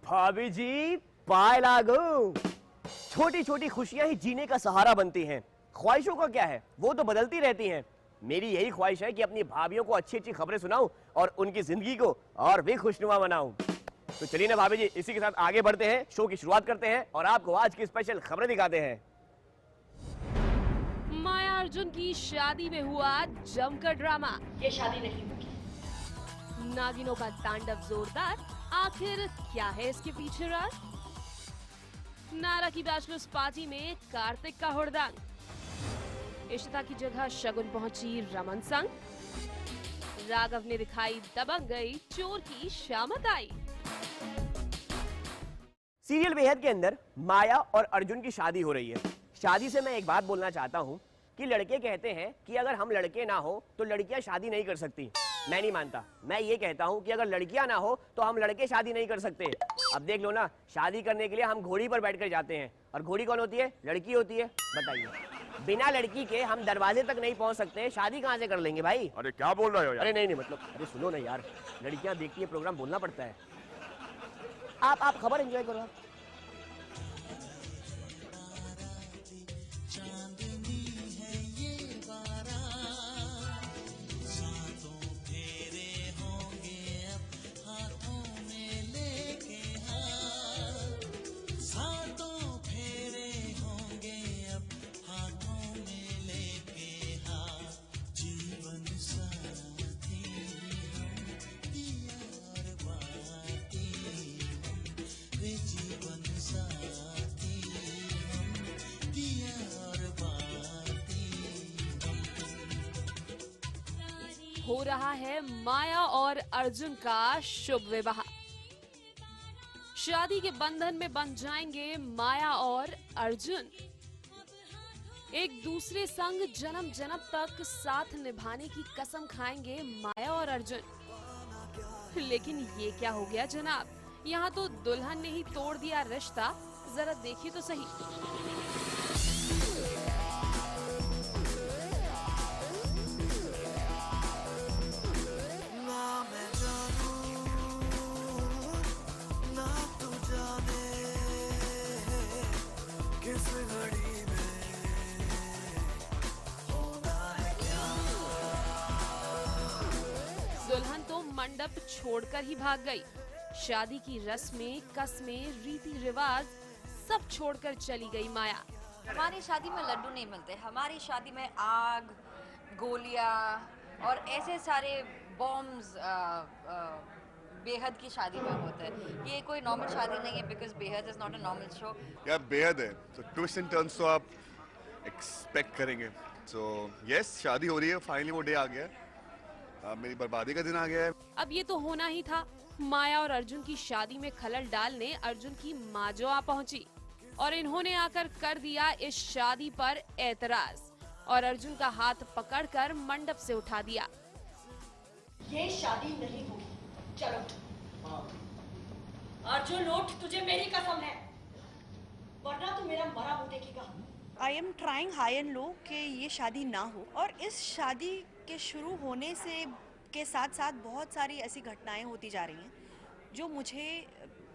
भाभी जी पाए लागू। छोटी छोटी खुशियां ही जीने का सहारा बनती हैं। ख्वाहिशों का क्या है, वो तो बदलती रहती हैं। मेरी यही ख्वाहिश है कि अपनी भाभियों को अच्छी अच्छी खबरें सुनाऊं और उनकी जिंदगी को और भी खुशनुमा बनाऊं। तो चलिए ना भाभी जी, इसी के साथ आगे बढ़ते हैं, शो की शुरुआत करते हैं और आपको आज की स्पेशल खबरें दिखाते हैं। माया अर्जुन की शादी में हुआ जमकर ड्रामा। ये शादी नहीं होगी। नागिनों का तांडव जोरदार, आखिर क्या है इसके पीछे राज? नारा की बैचलर्स पार्टी में कार्तिक का हुड़दंग। इशिता की जगह शगुन पहुंची रमन संग। राघव ने दिखाई दबंग गई चोर की शामत आई। सीरियल बेहद के अंदर माया और अर्जुन की शादी हो रही है। शादी से मैं एक बात बोलना चाहता हूँ कि लड़के कहते हैं कि अगर हम लड़के ना हो तो लड़कियां शादी नहीं कर सकती। मैं नहीं मानता। मैं ये कहता हूँ कि अगर लड़कियां ना हो तो हम लड़के शादी नहीं कर सकते। अब देख लो ना, शादी करने के लिए हम घोड़ी पर बैठकर जाते हैं और घोड़ी कौन होती है? लड़की होती है। बताइए, बिना लड़की के हम दरवाजे तक नहीं पहुंच सकते, शादी कहाँ से कर लेंगे भाई? अरे क्या बोल रहे हो यार? अरे नहीं मतलब, अरे सुनो ना यार, लड़कियां देखती है प्रोग्राम, बोलना पड़ता है। आप खबर एंजॉय करो। हो रहा है माया और अर्जुन का शुभ विवाह। शादी के बंधन में बंध जाएंगे माया और अर्जुन। एक दूसरे संग जन्म जन्म तक साथ निभाने की कसम खाएंगे माया और अर्जुन। लेकिन ये क्या हो गया जनाब, यहाँ तो दुल्हन ने ही तोड़ दिया रिश्ता। जरा देखिए तो सही। दुल्हन तो मंडप छोड़कर ही भाग गई। शादी की रस्में, कस्में, रीति रिवाज सब छोड़कर चली गई माया। हमारी शादी में लड्डू नहीं मिलते, हमारी शादी में आग, गोलियां और ऐसे सारे बॉम्ब्स बेहद की शादी में होते हैं। ये कोई नॉर्मल शादी नहीं है, बिकॉज बेहद is not a normal show. यार बेहद है, तो ट्विस्ट एंड टर्न्स तो आप एक्सपेक्ट करेंगे। सो यस, शादी हो रही है, फाइनली वो डे आ गया है। अब मेरी बर्बादी का दिन आ गया है। अब ये तो होना ही था। माया और अर्जुन की शादी में खलल डालने अर्जुन की माँ जो आ पहुंची और इन्होंने आकर कर दिया इस शादी पर एतराज और अर्जुन का हाथ पकड़कर मंडप से उठा दिया। ये शादी नहीं होगी, चलो अर्जुन उठ, तुझे मेरी कसम है, वरना तू मेरा मरा मुंह देखेगा। I am trying high and low कि ये शादी ना हो, और इस शादी के शुरू होने से के साथ साथ बहुत सारी ऐसी घटनाएं होती जा रही हैं जो मुझे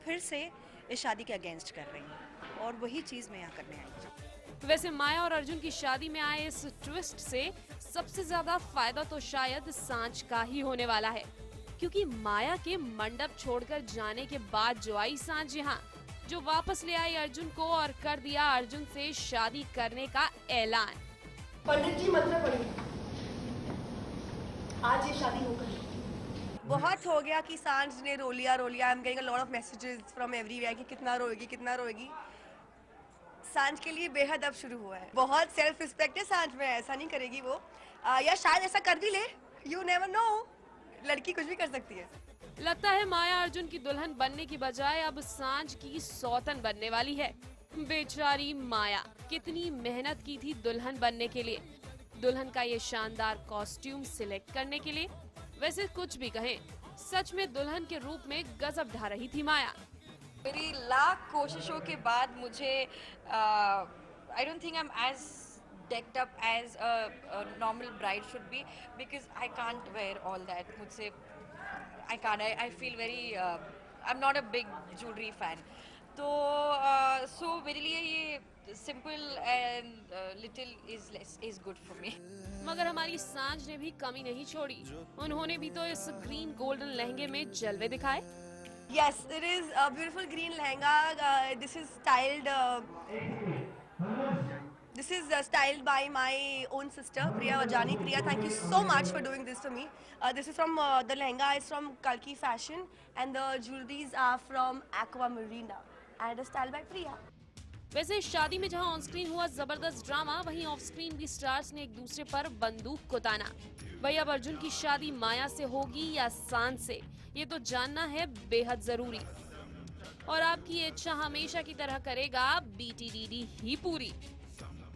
फिर से इस शादी के अगेंस्ट कर रही हैं, और वही चीज़ मैं यहाँ करने आई हूँ। वैसे माया और अर्जुन की शादी में आए इस ट्विस्ट से सबसे ज्यादा फायदा तो शायद सांझ का ही होने वाला है, क्योंकि माया के मंडप छोड़कर जाने के बाद जो आई सांझ यहाँ, जो वापस ले आई अर्जुन को और कर दिया अर्जुन से शादी करने का ऐलान। पंडित जी मंत्र पढ़िए, आज ये शादी हो गई। बहुत हो गया कि सांझ ने रो लिया। I am getting a lot of messages from everywhere कि कितना रोएगी। सांझ के लिए बेहद अब शुरू हुआ है। बहुत सेल्फ रिस्पेक्ट है सांझ में, ऐसा नहीं करेगी वो, या शायद ऐसा कर भी ले, यू नेवर नो, लड़की कुछ भी कर सकती है। लगता है माया अर्जुन की दुल्हन बनने की बजाय अब सांझ की सौतन बनने वाली है। बेचारी माया कितनी मेहनत की थी दुल्हन बनने के लिए, दुल्हन का ये शानदार कॉस्ट्यूम सिलेक्ट करने के लिए। वैसे कुछ भी कहें, सच में दुल्हन के रूप में गजब ढा रही थी माया। मेरी लाख कोशिशों के बाद मुझे I don't think I am as decked up as a normal bride should be, because I can't wear all that. मुझसे I can't. I feel very. I'm not a big jewelry fan. तो so मेरे लिए ये simple and little is good for me. मगर हमारी सांझ ने भी कमी नहीं छोड़ी। उन्होंने भी तो इस ग्रीन गोल्डन लहंगे में जलवे दिखाए। Yes, it is a beautiful green lehenga. This is styled. This is styled by my own sister, Priya Vajani. Priya, thank you so much for doing this for me. This is from the lehenga is from Kalki Fashion, and the jewelries are from Aqua Marina, and it is styled by Priya. वैसे शादी में जहां on screen हुआ जबरदस्त drama, वहीं of screen भी stars ने एक दूसरे पर बंदूक को ताना। वही अब अर्जुन की शादी माया से होगी या सांझ से, ये तो जानना है बेहद जरूरी। और आपकी ये इच्छा हमेशा की तरह करेगा BTDD ही पूरी।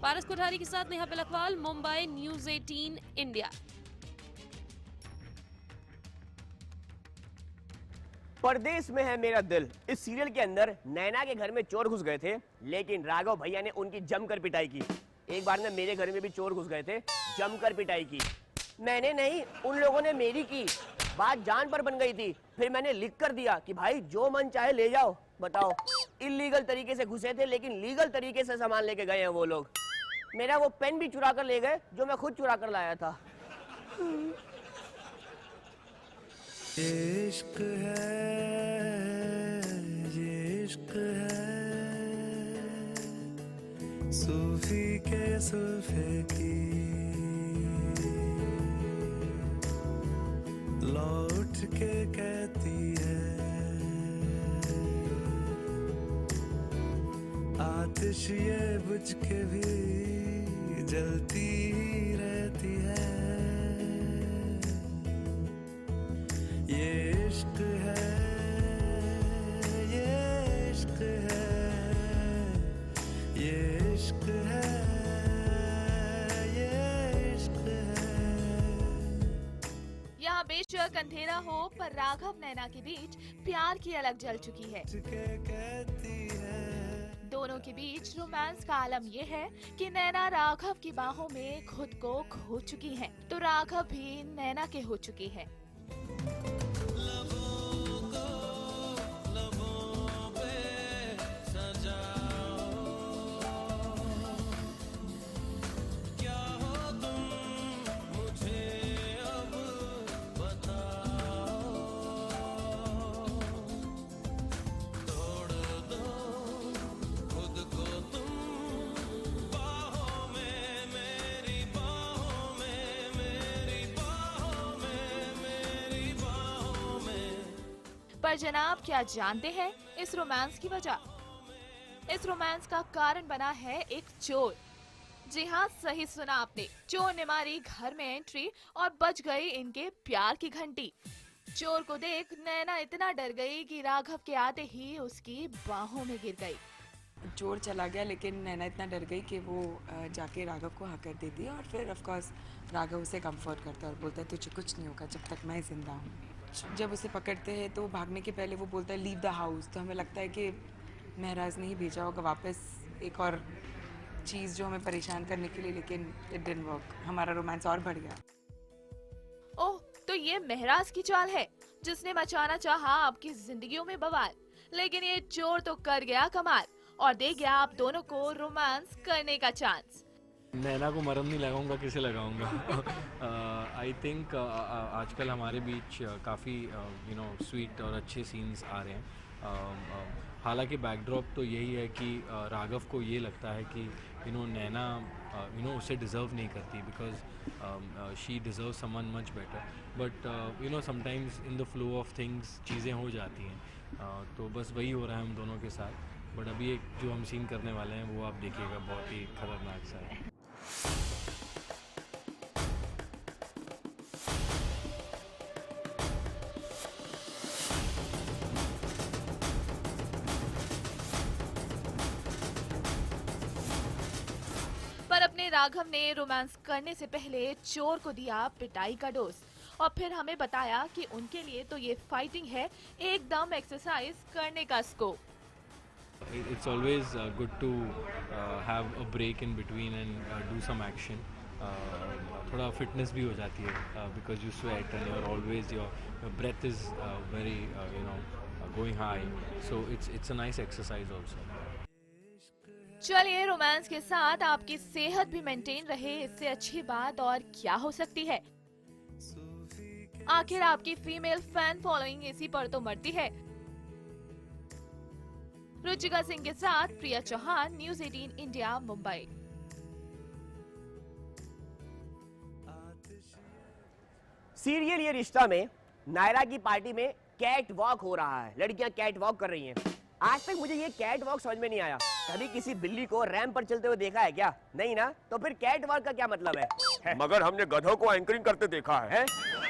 पारस कोठारी के साथ नेहा पिलखवाल, मुंबई, न्यूज़ 18 इंडिया। परदेश में है मेरा दिल। इस सीरियल के अंदर नैना के घर में चोर घुस गए थे, लेकिन राघव भैया ने उनकी जमकर पिटाई की। एक बार ना मेरे घर में भी चोर घुस गए थे, जमकर पिटाई की। मैंने नहीं, उन लोगों ने मेरी की। बात जान पर बन गई थी। फिर मैंने लिख कर दिया कि भाई जो मन चाहे ले जाओ। बताओ, इलीगल तरीके से घुसे थे, लेकिन लीगल तरीके से सामान लेके गए हैं वो लोग। मेरा वो पेन भी चुरा कर ले गए जो मैं खुद चुरा कर लाया था। ये इश्क है, ये इश्क है, सूफी के सुल्फे की लौट के कहती है, आतिश ये बुझ के भी जलती ही रहती है। ये इश्क है, ये इश्क है, ये इश्क है, ये इश्क है। यहाँ बेशक अंधेरा हो, पर राघव नैना के बीच प्यार की अलग जल चुकी है। दोनों के बीच रोमांस का आलम ये है कि नैना राघव की बाहों में खुद को खो चुकी है, तो राघव भी नैना के हो चुकी है। पर जनाब, क्या जानते हैं इस रोमांस की वजह? इस रोमांस का कारण बना है एक चोर। जी हाँ, सही सुना आपने, चोर ने मारी घर में एंट्री और बज गई इनके प्यार की घंटी। चोर को देख नैना इतना डर गई कि राघव के आते ही उसकी बाहों में गिर गई। चोर चला गया, लेकिन नैना इतना डर गई कि वो जाके राघव को हकर दे दी, और फिर ऑफ कोर्स राघव उसे कंफर्ट करता है और बोलता है तुझे कुछ नहीं होगा जब तक मैं जिंदा हूँ। जब उसे पकड़ते हैं तो भागने के पहले वो बोलता है लीव द हाउस, तो हमें लगता है कि महराज ने ही भेजा होगा वापस एक और चीज़ जो हमें परेशान करने के लिए, लेकिन इट डिडंट वर्क। हमारा रोमांस और बढ़ गया। ओह, तो ये महराज की चाल है जिसने मचाना चाहा आपकी जिंदगियों में बवाल, लेकिन ये चोर तो कर गया कमाल और दे गया आप दोनों को रोमांस करने का चांस। नैना को मरहम नहीं लगाऊंगा, किसे लगाऊंगा? आई थिंक आजकल हमारे बीच काफ़ी स्वीट और अच्छे सीन्स आ रहे हैं। हालांकि बैकड्रॉप तो यही है कि राघव को ये लगता है कि नैना उसे डिज़र्व नहीं करती, because she deserve someone much better, but sometimes in the flow of things चीज़ें हो जाती हैं। तो बस वही हो रहा है हम दोनों के साथ। बट अभी एक जो हम सीन करने वाले हैं वो आप देखिएगा, बहुत ही खतरनाक सा है। पर अपने राघव ने रोमांस करने से पहले चोर को दिया पिटाई का डोज और फिर हमें बताया कि उनके लिए तो ये फाइटिंग है एकदम एक्सरसाइज करने का scope. It's always good to have a break in between and do some action. थोड़ा फिटनेस भी हो जाती है because you sweat and you're always your breath is very going high, so it's a nice exercise also. चलिए, romance के साथ आपकी सेहत भी मेंटेन रहे, इससे अच्छी बात और क्या हो सकती है। आखिर आपकी फीमेल फैन फॉलोइंग इसी पर तो मरती है। रुचिका सिंह के साथ Priya Chauhan, news 18 India, Mumbai. Serial Yeh Rishta में नायरा की पार्टी में कैट वॉक हो रहा है, लड़कियां कैट वॉक कर रही हैं। आज तक मुझे ये कैट वॉक समझ में नहीं आया। कभी किसी बिल्ली को रैंप पर चलते हुए देखा है क्या? नहीं ना? तो फिर कैट वॉक का क्या मतलब है? मगर हमने गधों को एंकरिंग करते देखा है।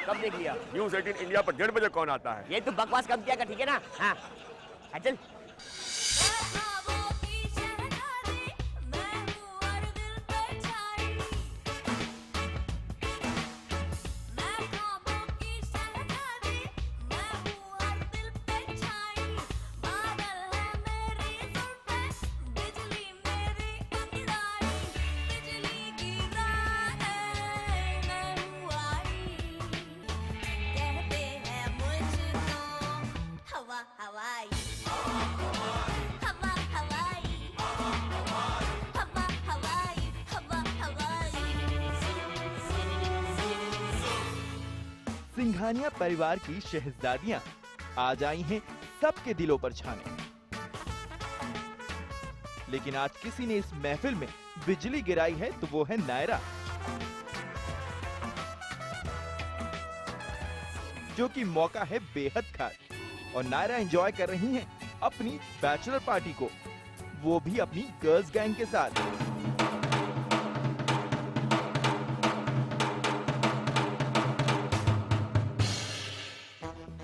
कब देख लिया? न्यूज़ 18 इंडिया पर 1:30 बजे कौन आता है? ये तो बकवास कम किया कर, ठीक है ना? हाँ, चल। सिंघानिया परिवार की शहजादियां आज आई हैं सबके दिलों पर छाने। लेकिन आज किसी ने इस महफिल में बिजली गिराई है तो वो है नायरा, जो कि मौका है बेहद खास। और नायरा एंजॉय कर रही हैं अपनी बैचलर पार्टी को, वो भी अपनी गर्ल्स गैंग के साथ।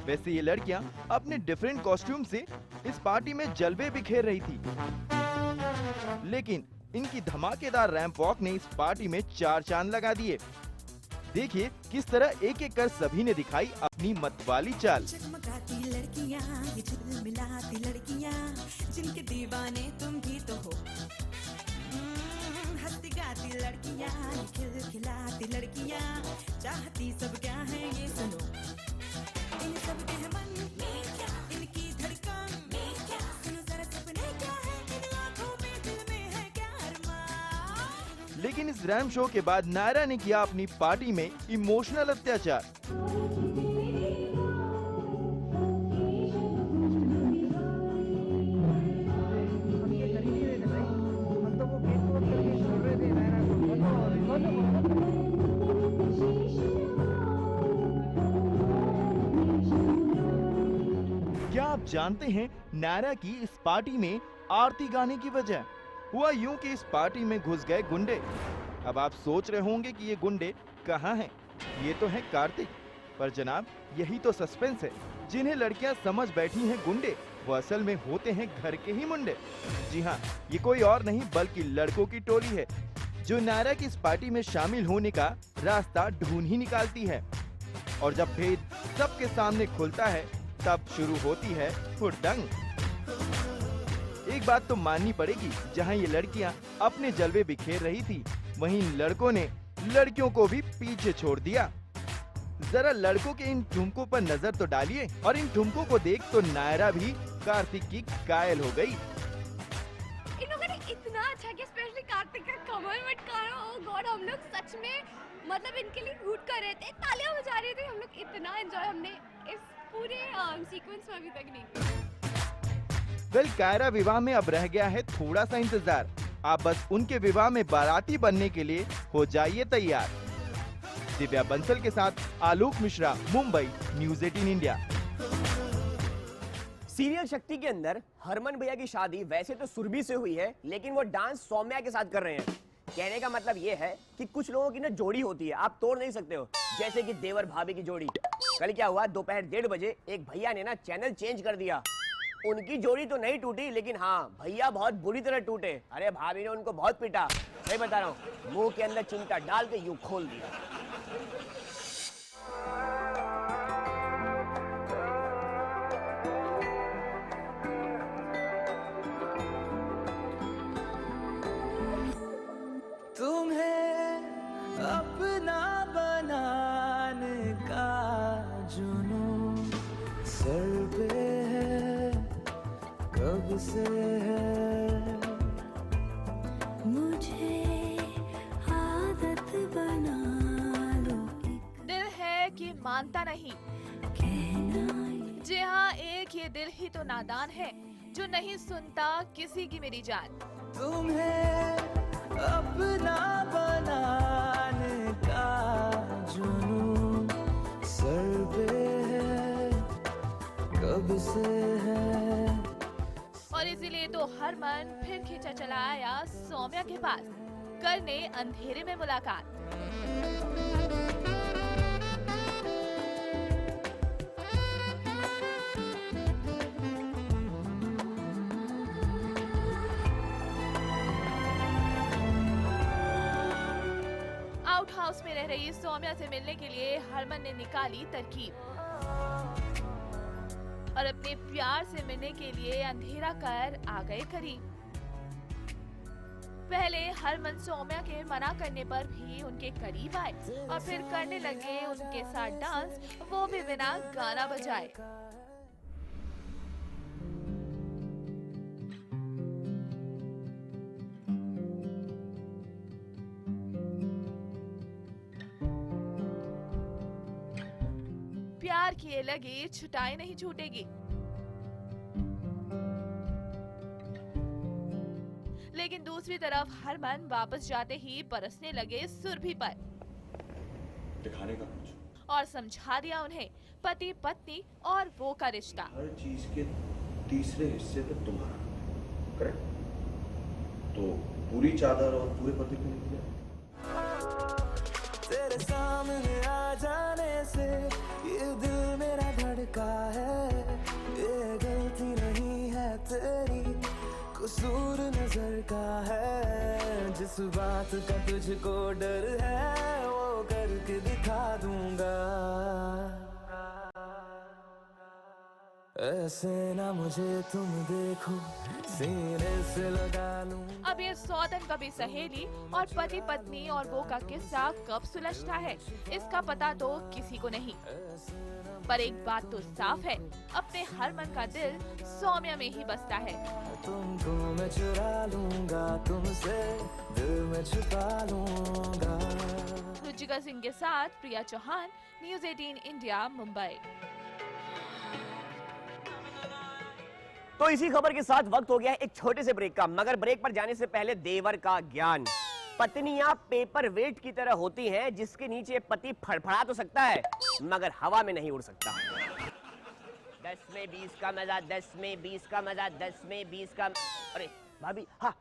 वैसे ये लड़कियां अपने डिफरेंट कॉस्ट्यूम से इस पार्टी में जलवे बिखेर रही थी, लेकिन इनकी धमाकेदार रैंप वॉक ने इस पार्टी में 4 चांद लगा दिए। देखिए किस तरह एक एक कर सभी ने दिखाई अपनी मतवाली चाल। चमकाती लड़कियां, ये झिलमिलाती लड़कियां, जिनके दीवाने तुम भी तो हो। हंसती गाती लड़कियां, ये खिलखिलाती लड़कियां, चाहती सब क्या है ये सुनो। इन सब के मन में क्या, इनकी धड़कन में क्या, सुनो जरा सपने क्या है, इन आँखों में दिल में है क्या अरमान। लेकिन इस रैंप शो के बाद नायरा ने किया अपनी पार्टी में इमोशनल अत्याचार। क्या आप जानते हैं नायरा की इस पार्टी में आरती गाने की वजह? हुआ यूं कि इस पार्टी में घुस गए गुंडे। अब आप सोच रहे होंगे कि ये गुंडे कहाँ हैं? ये तो है कार्तिक। पर जनाब, यही तो सस्पेंस है। जिन्हें लड़कियां समझ बैठी हैं गुंडे, वो असल में होते हैं घर के ही मुंडे। जी हाँ, ये कोई और नहीं बल्कि लड़कों की टोली है, जो नायरा की इस पार्टी में शामिल होने का रास्ता ढूंढ ही निकालती है। और जब भेद सबके सामने खुलता है, तब शुरू होती है हुड़दंग। एक बात तो माननी पड़ेगी, जहां ये लड़कियां अपने जलवे बिखेर रही थी, वहीं लड़कों ने लड़कियों को भी पीछे छोड़ दिया। जरा लड़कों के इन ठुमकों पर नजर तो डालिए, और इन ठुमकों को देख तो नायरा भी कार्तिक की कायल हो गई। इन लोगों ने इतना अच्छा किया, स्पेशली कार्तिक का कमर मटकाना। ओह गॉड, हम लोग सच में मतलब इनके लिए रूट कर रहे थे, तालियां बजा रहे थे। हम लोग इतना एंजॉय हमने इस पूरे सीक्वेंस में अभी तक नहीं। वेल, कायरा विवाह में अब रह गया है थोड़ा सा इंतजार। आप बस उनके विवाह में बाराती बनने के लिए हो जाइए तैयार। दिव्या बंसल के साथ Alok Mishra, Mumbai, news 18 India. Serial Shakti के अंदर हरमन भैया की शादी वैसे तो सुरभि से हुई है, लेकिन वो डांस सौम्या के साथ कर रहे हैं। कहने का मतलब ये है कि कुछ लोगों की ना जोड़ी होती है, आप तोड़ नहीं सकते हो। जैसे कि देवर भाभी की जोड़ी। कल क्या हुआ, दोपहर 1:30 बजे एक भैया ने ना चैनल चेंज कर दिया। उनकी जोड़ी तो नहीं टूटी, लेकिन हाँ, भैया बहुत बुरी तरह टूटे। अरे भाभी ने उनको बहुत पीटा। मैं बता रहा हूँ, मुंह के अंदर चिमटा डाल के यूं खोल दिया। अपना बनाने का जुनून सर पे है, कब से है। मुझे आदत बना लो दिल है कि मानता नहीं। कहना जी हाँ, एक ये दिल ही तो नादान है जो नहीं सुनता किसी की मेरी जान। तुम्हें अपना बनाने का जुनून सर पे है, कब से है। और इसीलिए तो हरमन फिर खींचा चला आया सौम्या के पास करने अंधेरे में मुलाकात। आउट हाउस में रह रही सौम्या से मिलने के लिए हरमन ने निकाली तरकीब और अपने प्यार से मिलने के लिए अंधेरा कर आ गए करीब। पहले हरमन सौम्या के मना करने पर भी उनके करीब आए और फिर करने लगे उनके साथ डांस, वो भी बिना गाना बजाए। प्यार किए लगे छुटाई नहीं छूटेगी। लेकिन दूसरी तरफ हरमन वापस जाते ही बरसने लगे सुरभि पर दिखाने का कुछ और समझा दिया उन्हें पति पत्नी और वो का रिश्ता। हर चीज के तीसरे हिस्से पे तुम्हारा, करेक्ट? तो पूरी चादर और पूरे पति को नहीं दिया। तेरे सामने आ जाने से ये दिल मेरा धड़का है, ये गलती नहीं है तेरी, कसूर नजर का है। जिस बात का तुझको डर है वो करके दिखा दूंगा, ऐसे ना मुझे तुम देखो सीने से लगा लूं। अब ये सौतन कभी सहेली और पति पत्नी और वो का किस्सा कब सुलझता है इसका पता तो किसी को नहीं, पर एक बात तो साफ है, अपने हरमन का दिल सौम्या में ही बसता है। तुमको मैं चुरा लूंगा, तुमसे दिल में छुपा लूंगा। रुचिका सिंह के साथ प्रिया चौहान, न्यूज़ 18 इंडिया, मुंबई। तो इसी खबर के साथ वक्त हो गया है एक छोटे से ब्रेक का, मगर ब्रेक पर जाने से पहले देवर का ज्ञान। पत्नियां पेपर वेट की तरह होती हैं जिसके नीचे पति फड़फड़ा तो सकता है मगर हवा में नहीं उड़ सकता। 10 में 20 का मजा, 10 में 20 का मजा, 10 में 20 का। अरे भाभी, हाँ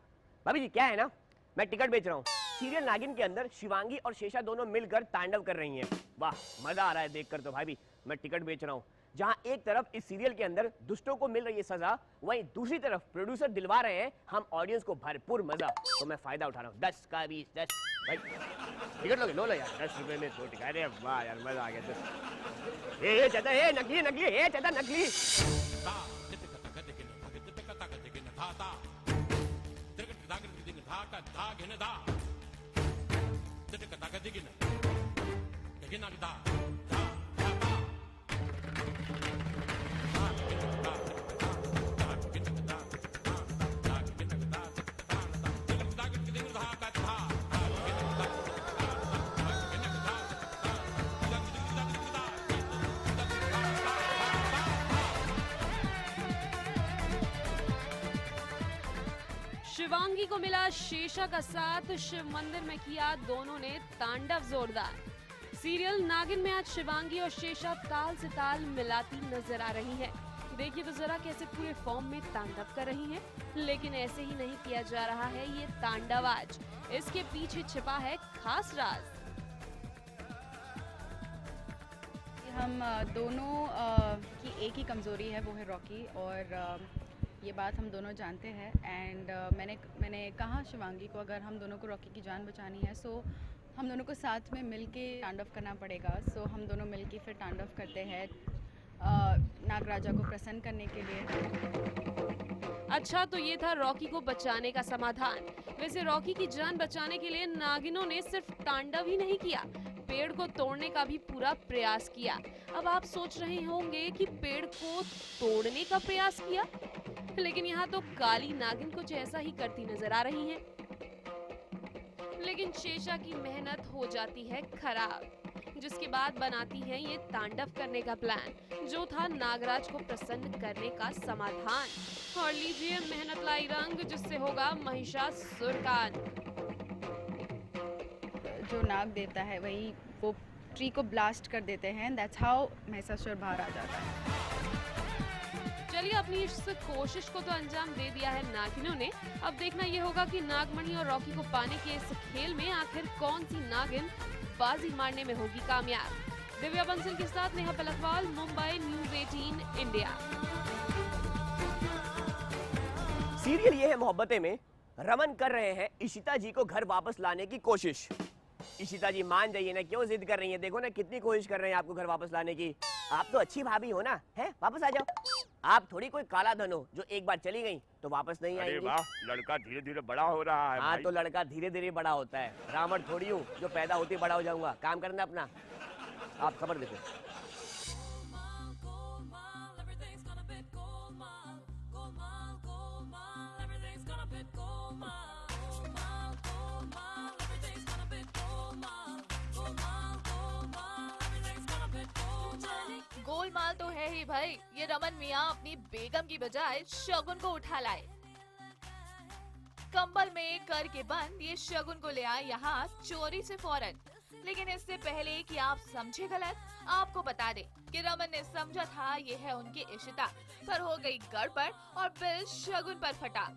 भाभी जी, क्या है ना, मैं टिकट बेच रहा हूँ। सीरियल नागिन के अंदर शिवांगी और शेषा दोनों मिलकर तांडव कर रही हैं। वाह, मजा आ रहा है देखकर तो भाभी। मैं टिकट बेच रहा हूँ। जहां एक तरफ इस सीरियल के अंदर दुष्टों को मिल रही है सजा, वहीं दूसरी तरफ प्रोड्यूसर दिलवा रहे हैं हम ऑडियंस को भरपूर मजा। तो मैं फायदा उठा रहा हूँ। 10 का 20, 10 भाई टिकट लोगे, लो यार, 10 रुपए में 2 टिकट। अरे वाह यार, मजा आ गया। 10 ए चाचा, ए नकली नकली, ए चाचा नकली। शिवांगी को मिला शेषा का साथ, शिव मंदिर में किया दोनों ने तांडव जोरदार। सीरियल नागिन में आज शिवांगी और शेषा ताल से ताल मिलाती नजर आ रही हैं। देखिए तो जरा कैसे पूरे फॉर्म में तांडव कर रही हैं। लेकिन ऐसे ही नहीं किया जा रहा है ये तांडव आज, इसके पीछे छिपा है खास राज। हम दोनों की एक ही कमज़ोरी है, वो है रॉकी, और ये बात हम दोनों जानते हैं। एंड मैंने कहा शिवांगी को, अगर हम दोनों को रॉकी की जान बचानी है सो हम दोनों को साथ में मिलके तांडव करना पड़ेगा। सो हम दोनों मिलके फिर तांडव करते हैं नागराजा को प्रसन्न करने के लिए। अच्छा, तो ये था रॉकी को बचाने का समाधान। वैसे रॉकी की जान बचाने के लिए नागिनों ने सिर्फ तांडव ही नहीं किया, पेड़ को तोड़ने का भी पूरा प्रयास किया। अब आप सोच रहे होंगे कि पेड़ को तोड़ने का प्रयास किया, लेकिन यहाँ तो काली नागिन कुछ ऐसा ही करती नजर आ रही हैं। लेकिन शेषा की मेहनत हो जाती है खराब, जिसके बाद बनाती है ये तांडव करने का प्लान, जो था नागराज को प्रसन्न करने का समाधान। और लीजिए मेहनत लाई रंग, जिससे होगा महिषासुर का अंत। जो नाग देता है वही वो ट्री को ब्लास्ट कर देते हैं। दैट्स हाउ महिषासुर बाहर आ जाता है। चलिए, अपनी इस कोशिश को तो अंजाम दे दिया है नागिनों ने। अब देखना ये होगा कि नागमणि और रॉकी को पाने के इस खेल में आखिर कौन सी नागिन बाजी मारने में होगी कामयाब। दिव्या बंसल के साथ Neha Palakwal, Mumbai, news 18 India. Serial Yeh Hai Mohabbatein में रमन कर रहे हैं इशिता जी को घर वापस लाने की कोशिश। इशिता जी मान जाइए ना, क्यों जिद कर रही हैं? देखो ना कितनी कोशिश कर रहे हैं आपको घर वापस लाने की। आप तो अच्छी भाभी हो ना, है? वापस आ जाओ। आप थोड़ी कोई काला धन हो जो एक बार चली गई तो वापस नहीं अरे आएंगी। वाह, लड़का धीरे धीरे बड़ा हो रहा है। हाँ, भाई। तो लड़का धीरे धीरे बड़ा होता है। रावण थोड़ी हूँ जो पैदा होते बड़ा हो जाऊंगा। काम करना अपना। आप खबर देखो। गोलमाल तो है ही भाई। ये रमन मियाँ अपनी बेगम की बजाय शगुन को उठा लाए। कंबल में करके बंद ये शगुन को ले आए यहाँ चोरी से फौरन। लेकिन इससे पहले कि आप समझे गलत, आपको बता दे कि रमन ने समझा था ये है उनकी इशिता, पर हो गई गड़बड़ और बिल शगुन पर फटा।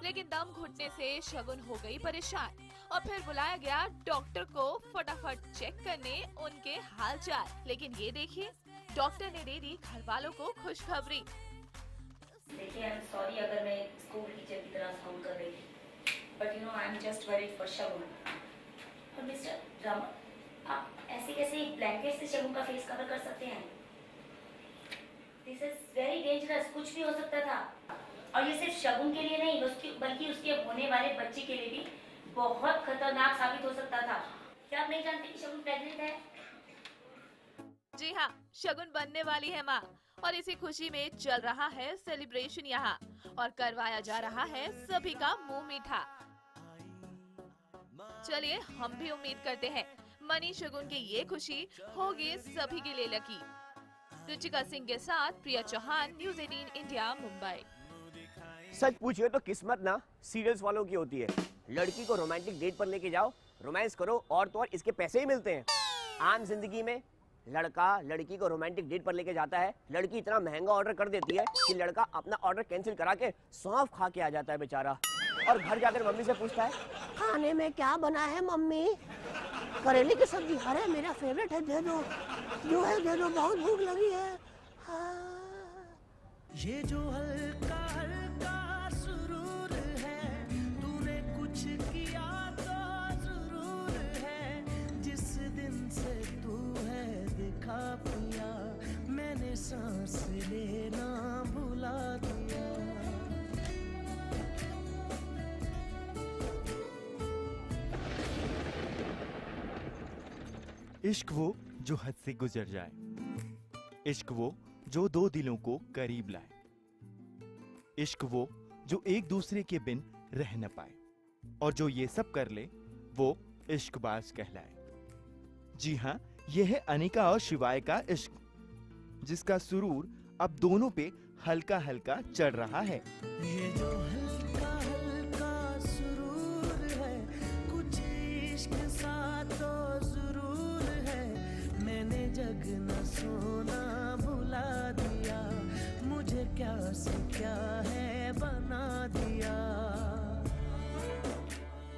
लेकिन दम घुटने से शगुन हो गई परेशान और फिर बुलाया गया डॉक्टर को फटाफट चेक करने उनके हालचाल। लेकिन ये देखिए, डॉक्टर ने दे दी घर वालों को खुशखबरी। देखिए, आई एम सॉरी अगर मैं स्कूल टीचर की तरह साउंड कर रही थी, but you know I am just worried for Shagun. और मिस्टर रामन, आप ऐसे कैसे ब्लैंकेट से शगुन का फेस कवर कर सकते हैं? This is very dangerous. कुछ भी हो सकता था, और ये सिर्फ शगुन के लिए नहीं बल्कि उसके होने वाले बच्चे के लिए भी बहुत खतरनाक साबित हो सकता था। क्या आप नहीं जानते कि शगुन प्रेग्नेंट है? जी हाँ, शगुन बनने वाली है माँ, और इसी खुशी में चल रहा है सेलिब्रेशन यहाँ, और करवाया जा रहा है सभी का मुंह मीठा। चलिए, हम भी उम्मीद करते हैं मनी शगुन की ये खुशी होगी सभी के लिए लकी। रुचिका सिंह के साथ प्रिया चौहान, न्यूज़ 18 इंडिया, मुंबई। सच पूछिए तो किस्मत ना सीरियल्स वालों की होती है। लड़की को रोमांटिक डेट पर लेके जाओ, रोमांस करो, और तो और इसके पैसे ही मिलते हैं। आम जिंदगी में लड़का लड़की को रोमांटिक डेट पर लेके जाता है, लड़की इतना महंगा ऑर्डर कर देती है कि लड़का अपना ऑर्डर कैंसिल करा के सौंफ खा के आ जाता है बेचारा, और घर जाकर मम्मी से पूछता है खाने में क्या बना है मम्मी? करेले की सब्जी। अरे मेरा फेवरेट है, दे दो, जो है दे दो, बहुत भूख लगी है। हाँ। ये जो हल्का हल्का सुरूर है, तूने कुछ किया तो जरूर है। जिस दिन से तू है दिखा पिया, मैंने सांस लेना भुला दिया। इश्क वो जो हद से गुजर जाए, इश्क वो जो दो दिलों को करीब लाए, इश्क वो जो एक दूसरे के बिन रह न पाए, और जो ये सब कर ले वो इश्कबाज कहलाए। जी हाँ, ये है अनिका और शिवाय का इश्क, जिसका सुरूर अब दोनों पे हल्का हल्का चढ़ रहा है। ये जो हल्का हल्का सुरूर है, कुछ इश्क सा तो जरूर है। मैंने जग न सोना भुला दिया, मुझे क्या से क्या है बना दिया।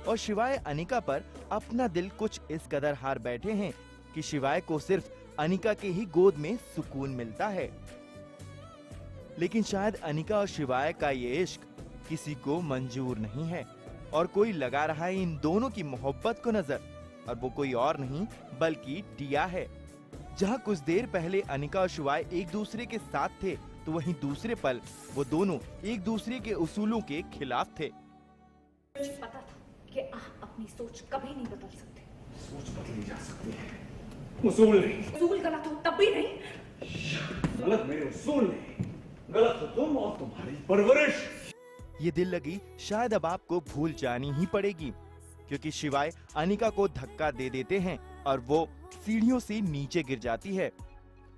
और शिवाय अनिका पर अपना दिल कुछ इस कदर हार बैठे हैं कि शिवाय को सिर्फ अनिका के ही गोद में सुकून मिलता है। लेकिन शायद अनिका और शिवाय का ये इश्क किसी को मंजूर नहीं है, और कोई लगा रहा है इन दोनों की मोहब्बत को नजर, और वो कोई और नहीं बल्कि टिया है। जहां कुछ देर पहले अनिका और शिवाय एक दूसरे के साथ थे, तो वहीं दूसरे पल वो दोनों एक दूसरे के उसूलों के खिलाफ थे। मुझे पता था कि आप अपनी सोच कभी नहीं बदल सकते। सोच बदली जा सकती है, उसूल नहीं। उसूल गलत हो तब भी नहीं। गलत मेरे उसूल नहीं, गलत हो तुम और तुम्हारी परवरिश। ये दिल लगी शायद अब आपको भूल जानी ही पड़ेगी, क्योंकि शिवाय अनिका को धक्का दे देते हैं और वो सीढ़ियों से नीचे गिर जाती है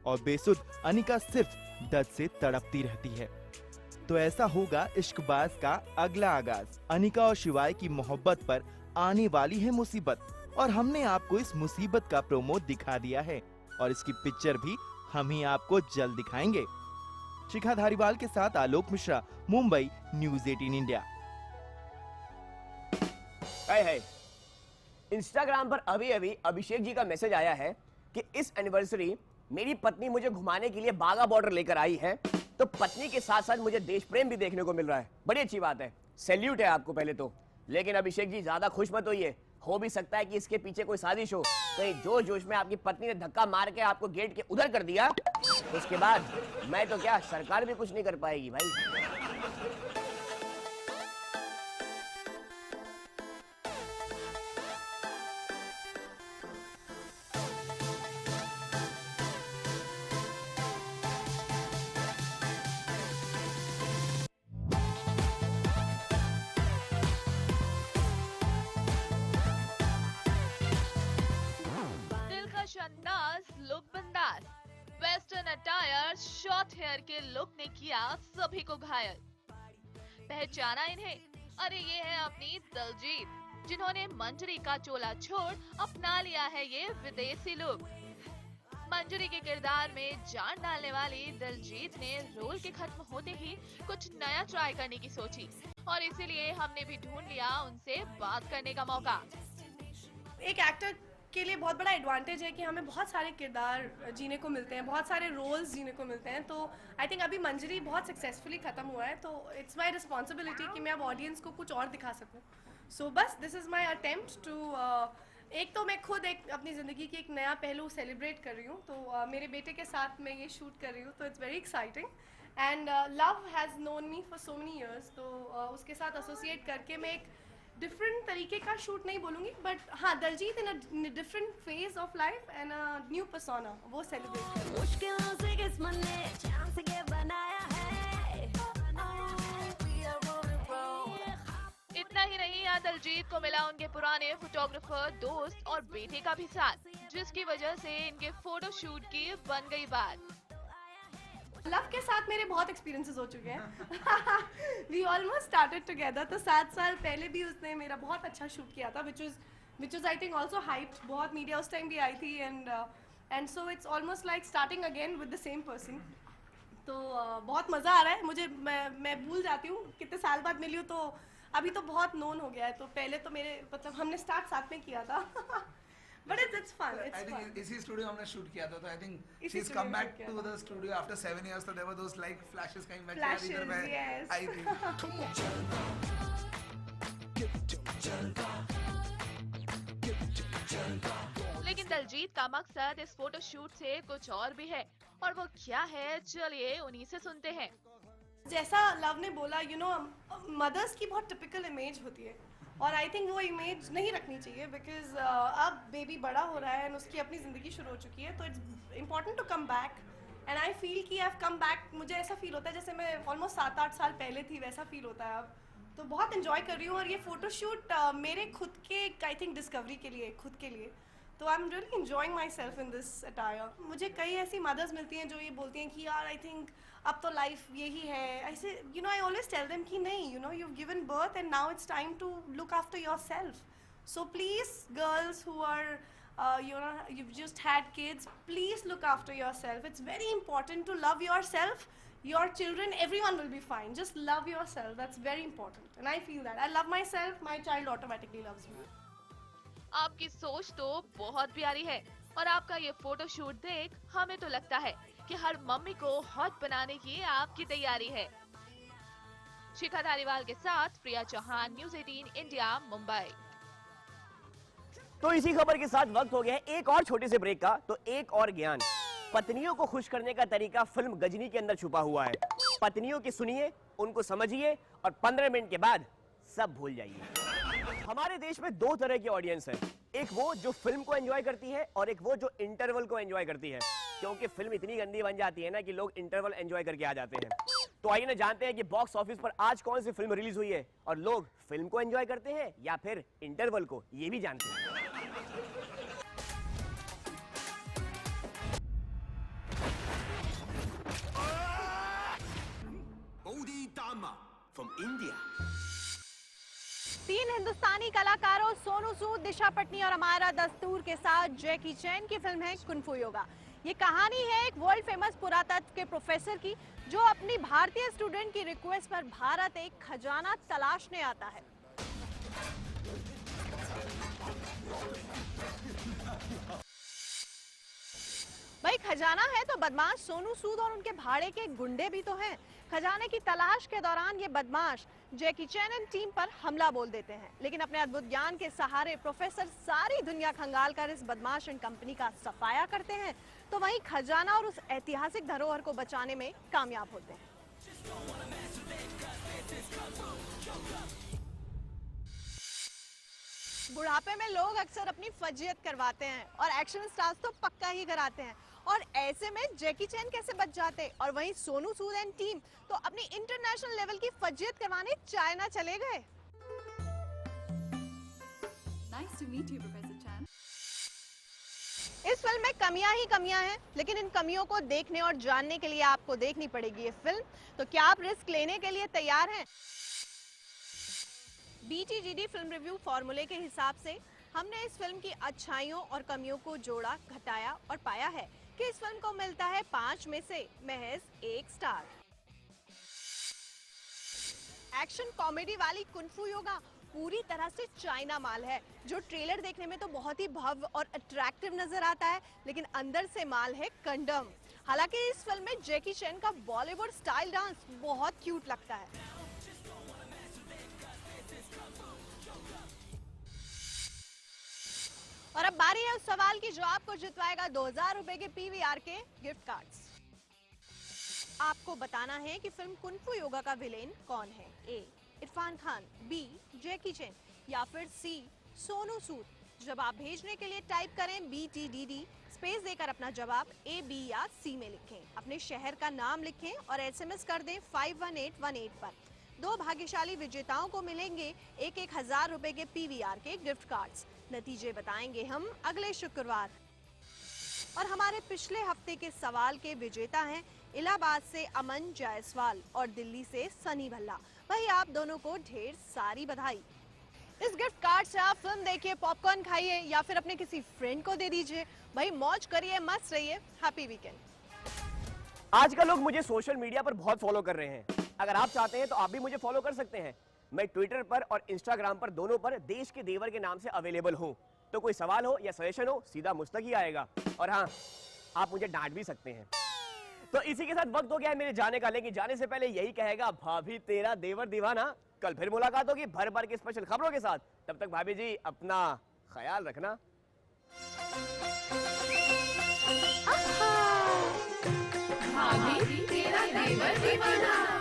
और बेसुध अनिका सिर्फ दर्द से तड़पती रहती है। तो ऐसा होगा इश्कबाज का अगला आगाज। अनिका और शिवाय की मोहब्बत पर आने वाली है मुसीबत और हमने आपको इस मुसीबत का प्रोमो दिखा दिया है और इसकी पिक्चर भी हम ही आपको जल्द दिखाएंगे। शिखा धारीवाल के साथ आलोक मिश्रा, मुंबई, न्यूज़ 18 इंडिया। है इंस्टाग्राम पर अभी अभी अभिषेक जी का मैसेज आया है कि इस एनिवर्सरी मेरी पत्नी मुझे घुमाने के लिए बागा बॉर्डर लेकर आई है, तो पत्नी के साथ साथ मुझे देश प्रेम भी देखने को मिल रहा है। बड़ी अच्छी बात है, सैल्यूट है आपको पहले तो। लेकिन अभिषेक जी ज्यादा खुश मत होइए, हो भी सकता है कि इसके पीछे कोई साजिश हो। कहीं जोश जोश में आपकी पत्नी ने धक्का मार के आपको गेट के उधर कर दिया, उसके बाद मैं तो क्या, सरकार भी कुछ नहीं कर पाएगी भाई। अंदाज, लुक बंदाज, वेस्टर्न अटायर, शॉर्ट हेयर के लुक ने किया सभी को घायल। पहचाना इन्हें? अरे ये है अपनी दलजीत, जिन्होंने मंजरी का चोला छोड़ अपना लिया है ये विदेशी लुक। मंजरी के किरदार में जान डालने वाली दलजीत ने रोल के खत्म होते ही कुछ नया ट्राई करने की सोची और इसीलिए हमने भी ढूंढ लिया उनसे बात करने का मौका। एक एक्टर के लिए बहुत बड़ा एडवांटेज है कि हमें बहुत सारे किरदार जीने को मिलते हैं, बहुत सारे रोल्स जीने को मिलते हैं। तो आई थिंक अभी मंजरी बहुत सक्सेसफुली ख़त्म हुआ है, तो इट्स माय रिस्पॉन्सिबिलिटी कि मैं अब ऑडियंस को कुछ और दिखा सकूं। सो बस this is my attempt to, एक तो मैं खुद एक अपनी ज़िंदगी की एक नया पहलू सेलिब्रेट कर रही हूँ, तो मेरे बेटे के साथ मैं ये शूट कर रही हूँ, तो it's very exciting. And love has known me for so many years, तो उसके साथ एसोसिएट करके मैं एक डिफरेंट तरीके का शूट नहीं बोलूँगी, बट हाँ, Daljeet in a different phase of life and a new persona, वो सेलिब्रेट। मुश्किलों से किस्मत ने चांस के बनाया है। इतना ही नहीं, यहाँ दलजीत को मिला उनके पुराने फोटोग्राफर, दोस्त और बेटे का भी साथ, जिसकी वजह से इनके फोटो शूट की बन गई बात। लव के साथ मेरे बहुत एक्सपीरियंसेस हो चुके हैं। वी ऑलमोस्ट स्टार्टेड टुगेदर, तो 7 साल पहले भी उसने मेरा बहुत अच्छा शूट किया था, which was I think also hyped, बहुत मीडिया उस टाइम भी आई थी, and so it's almost like starting again with the same person. तो बहुत मज़ा आ रहा है मुझे। मैं भूल जाती हूँ कितने साल बाद मिली हूँ, तो अभी तो बहुत नोन हो गया है। तो पहले तो मेरे मतलब हमने स्टार्ट साथ में किया था। But it's fun. It's fun. इसी स्टूडियो हमने शूट किया था, तो I think she's come back to the studio after 7 years, so there were those like flashes coming back. Flashes, इधर मैं yes. आई थी। लेकिन दलजीत का मकसद इस फोटो शूट से कुछ और भी है, और वो क्या है, चलिए उन्हीं से सुनते हैं। जैसा लव ने बोला, यू नो, मदर्स की बहुत टिपिकल इमेज होती है और आई थिंक वो इमेज नहीं रखनी चाहिए, बिकॉज अब बेबी बड़ा हो रहा है एंड उसकी अपनी ज़िंदगी शुरू हो चुकी है, तो it's important to come back. And I feel कि आई हैव कम बैक। मुझे ऐसा फील होता है जैसे मैं ऑलमोस्ट 7-8 साल पहले थी, वैसा फील होता है अब। तो बहुत इन्जॉय कर रही हूँ और ये फ़ोटोशूट मेरे खुद के आई थिंक डिस्कवरी के लिए, खुद के लिए। तो I am really enjoying my self in this attire. मुझे कई ऐसी मदर्स मिलती हैं जो ये बोलती हैं कि यार आई थिंक अब तो लाइफ यही है। ऐसे you know, I always tell them कि नहीं, you know, you have given birth and now it's time to look after yourself. So please girls who are you know, you've just had kids, please look after yourself. It's very important to love yourself, your children, everyone will be fine. Just love yourself. That's very important. And I feel that. I love myself, my child automatically loves me. आपकी सोच तो बहुत प्यारी है और आपका ये photo shoot देख हमें तो लगता है कि हर मम्मी को हॉट बनाने की आपकी तैयारी है। शिखा धारीवाल के साथ प्रिया चौहान, न्यूज़ 18 इंडिया, मुंबई। तो इसी खबर के साथ वक्त हो गया है एक और छोटे से ब्रेक का। तो एक और ज्ञान, पत्नियों को खुश करने का तरीका फिल्म गजनी के अंदर छुपा हुआ है। पत्नियों की सुनिए, उनको समझिए और 15 मिनट के बाद सब भूल जाइए। हमारे देश में दो तरह की ऑडियंस है, एक वो जो फिल्म को एंजॉय करती है और एक वो जो इंटरवल को एंजॉय करती है, क्योंकि फिल्म इतनी गंदी बन जाती है ना कि लोग इंटरवल एंजॉय करके आ जाते हैं। तो आइए ना जानते हैं कि बॉक्स ऑफिस पर आज कौन सी फिल्म रिलीज हुई है और लोग फिल्म को एंजॉय करते हैं या फिर इंटरवल को, ये भी जानते हैं। From India. 3 हिंदुस्तानी कलाकारों सोनू सूद, दिशा पटनी और अमायरा दस्तूर के साथ जैकी चैन की फिल्म है कुंफू योगा। ये कहानी है एक वर्ल्ड फेमस पुरातत्व के प्रोफेसर की जो अपनी भारतीय स्टूडेंट की रिक्वेस्ट पर भारत एक खजाना तलाशने आता है। भाई खजाना है तो बदमाश सोनू सूद और उनके भाड़े के गुंडे भी तो हैं। खजाने की तलाश के दौरान ये बदमाश जैकी चैन एंड टीम पर हमला बोल देते हैं, लेकिन अपने अद्भुत ज्ञान के सहारे प्रोफेसर सारी दुनिया खंगाल कर इस बदमाश एंड कंपनी का सफाया करते हैं, तो वहीं खजाना और उस ऐतिहासिक धरोहर को बचाने में कामयाब होते हैं। बुढ़ापे में लोग अक्सर अपनी फजीयत करवाते हैं और एक्शन स्टार्स तो पक्का ही कराते हैं, और ऐसे में जैकी चैन कैसे बच जाते और वहीं सोनू सूद एंड टीम तो अपनी इंटरनेशनल लेवल की फजीयत करवाने चाइना चले गए। Nice to meet you, Professor Chan. इस फिल्म में कमियां ही कमियां हैं, लेकिन इन कमियों को देखने और जानने के लिए आपको देखनी पड़ेगी ये फिल्म। तो क्या आप रिस्क लेने के लिए तैयार हैं? BTGD फिल्म रिव्यू फॉर्मूले के हिसाब से हमने इस फिल्म की अच्छाइयों और कमियों को जोड़ा, घटाया और पाया है कि इस फिल्म को मिलता है 5 में से महज 1 स्टार। एक्शन कॉमेडी वाली कुंफू योगा पूरी तरह से चाइना माल है, जो ट्रेलर देखने में तो बहुत ही भव्य और अट्रैक्टिव नजर आता है, लेकिन अंदर से माल है कंडम। हालांकि इस फिल्म में जैकी चैन का बॉलीवुड स्टाइल डांस बहुत क्यूट लगता है। और अब बारी है उस सवाल की जो आपको जितवाएगा 2000 रुपए के PVR के गिफ्ट कार्ड्स। आपको बताना है कि फिल्म कुंफू योगा का विलेन कौन है। A इरफान खान, B जैकी चैन या फिर C सोनू सूद। जवाब भेजने के लिए टाइप करें BTDD स्पेस देकर अपना जवाब A, B या C में लिखें। अपने शहर का नाम लिखें और SMS कर दें 51818 पर। 2 भाग्यशाली विजेताओं को मिलेंगे 1000 रुपए के PVR के गिफ्ट कार्ड्स। नतीजे बताएंगे हम अगले शुक्रवार। और हमारे पिछले हफ्ते के सवाल के विजेता हैं इलाहाबाद से अमन जायसवाल और दिल्ली से सनी भल्ला। भाई आप दोनों को ढेर सारी बधाई। इस गिफ्ट कार्ड से आप फिल्म देखिए, पॉपकॉर्न खाइए या फिर अपने किसी फ्रेंड को दे दीजिए। भाई मौज करिए, मस्त रहिए। Happy weekend. आजकल लोग मुझे सोशल मीडिया पर बहुत फॉलो कर रहे हैं। अगर आप चाहते हैं तो आप भी मुझे फॉलो कर सकते हैं। मैं ट्विटर पर और इंस्टाग्राम पर दोनों पर देश के देवर के नाम से अवेलेबल हूँ। तो कोई सवाल हो या सजेशन हो सीधा मुझ तक ही आएगा। और हाँ, आप मुझे डांट भी सकते हैं। तो इसी के साथ वक्त हो गया है मेरे जाने का, लेकिन जाने से पहले यही कहेगा भाभी तेरा देवर दीवाना। कल फिर मुलाकात होगी भर भर के स्पेशल खबरों के साथ। तब तक भाभी जी अपना ख्याल रखना। भाभी तेरा देवर दीवाना।